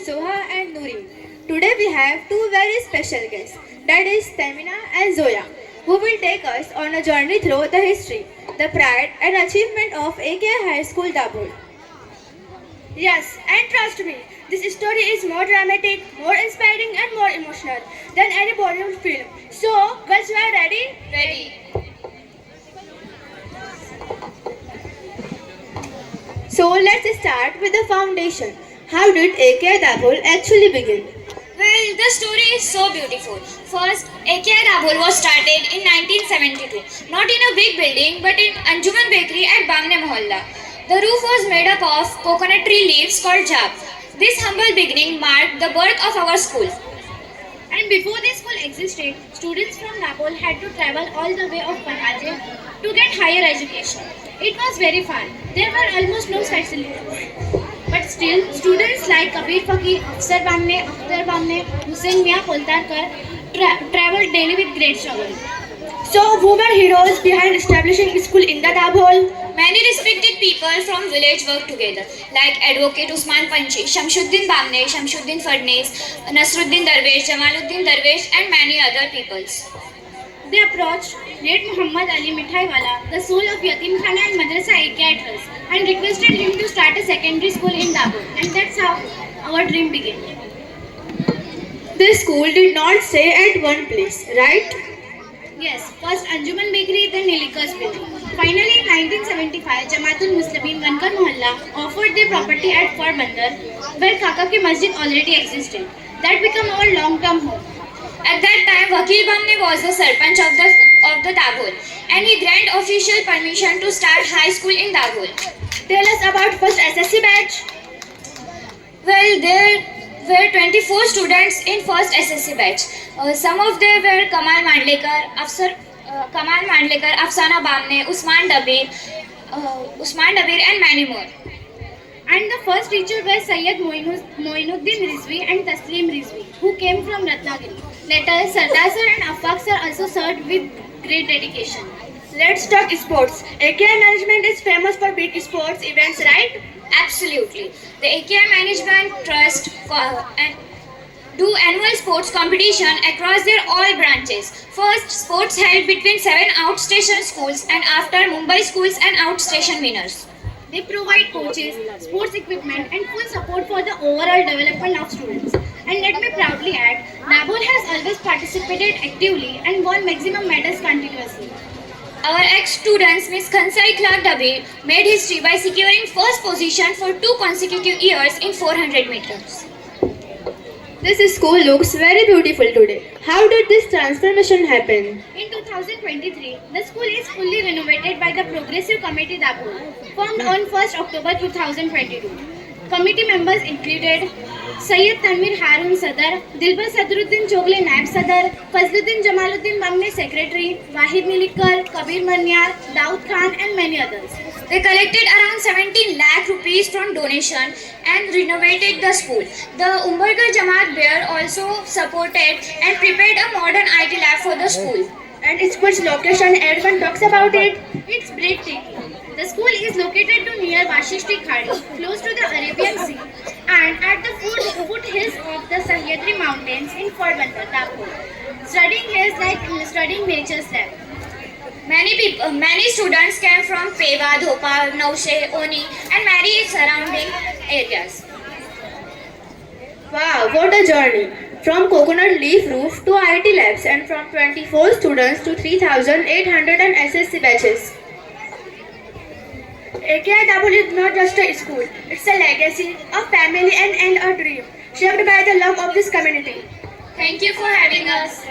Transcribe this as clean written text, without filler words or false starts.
Soha and Nuri. Today we have two very special guests, that is Tamina and Zoya, who will take us on a journey through the history, the pride and achievement of AKI High School Dabhol. Yes, and trust me, this story is more dramatic, more inspiring, and more emotional than any Bollywood film. So, girls, you are ready? Ready. So let's start with the foundation. How did AKI Dabhol actually begin? Well, the story is so beautiful. First, AKI Dabhol was started in 1972, not in a big building but in Anjuman Bakery at Bamne Mohalla. The roof was made up of coconut tree leaves called jab. This humble beginning marked the birth of our school. And before this school existed, students from Napoli had to travel all the way of Panaji to get higher education. It was very far. There were almost no facilities. But still, students like Kabir Fakir, Afsar Bamne, Akhtar Bamne, Hussain Mia Poltarkar traveled daily with great struggle. So, who were heroes behind establishing a school in the Dabhol? Many respected people from village worked together, like Advocate Usman Panchi, Shamsuddin Bamne, Shamsuddin Fadnis, Nasruddin Darvesh, Jamaluddin Darvesh, and many other peoples. They approached late Muhammad Ali Mithaiwala, the soul of Yatim Khana and Madrasa AKI Trust, and requested him to start a secondary school in Dabhol. And that's how our dream began. This school did not stay at one place, right? Yes, first Anjuman Bakery, then Nilikas building. Finally, in 1975, Jamaatul Muslimin Vankar Mohalla offered their property at Fort Bandar, where Kaka Ki Masjid already existed. That became our long-term home. At that time, Vakil Bamne was the Sarpanch of the Dabhol, and he granted official permission to start high school in Dabhol. Tell us about first SSC batch. Well, there were 24 students in first SSC batch. Some of them were Kamal Mandlekar, Afsana Bamne, Usman Dabir, and many more. And the first teacher were Sayyid Moinuddin Rizvi and Taslim Rizvi, who came from Ratnagiri. Later, Sardar sir and Afaq sir also served with great dedication. Let's talk sports. AKI management is famous for big sports events, right? Absolutely. The AKI Management Trust and do annual sports competition across their all branches. First, sports held between 7 outstation schools and after Mumbai schools and outstation winners. They provide coaches, sports equipment and full support for the overall development of students. And let me proudly add, Dabhol has always participated actively and won maximum medals continuously. Our ex-students Miss Kansai Clark Dabir made history by securing first position for 2 consecutive years in 400 meters. This school looks very beautiful today. How did this transformation happen? In 2023, the school is fully renovated by the Progressive Committee Dabhol, formed on 1st October 2022. Committee members included Sayyid Tanvir Harun Sadar, Dilbar Sadruddin Chogle Naib Sadar, Fazluddin Jamaluddin Bamne Secretary, Wahid Nilikar, Kabir Manyar, Daud Khan and many others. They collected around 17 lakh rupees from donation and renovated the school. The Umbergar Jamaat Bear also supported and prepared a modern IT lab for the school. And its school's location, everyone talks about it. It's breathtaking. The school is located near Vashishti Khadi, close to the Arabian Sea, and at the foothills of the Sahyadri Mountains in Fort Bandar, Dabhol. Studying here is like studying nature's lab. Many students came from Peva, Dhopal, Naushe, Oni, and many surrounding areas. Wow, what a journey! From coconut leaf roof to IT labs and from 24 students to 3,800 and SSC batches. AKI Dabhol is not just a school, it's a legacy, a family and a dream, shaped by the love of this community. Thank you for having us.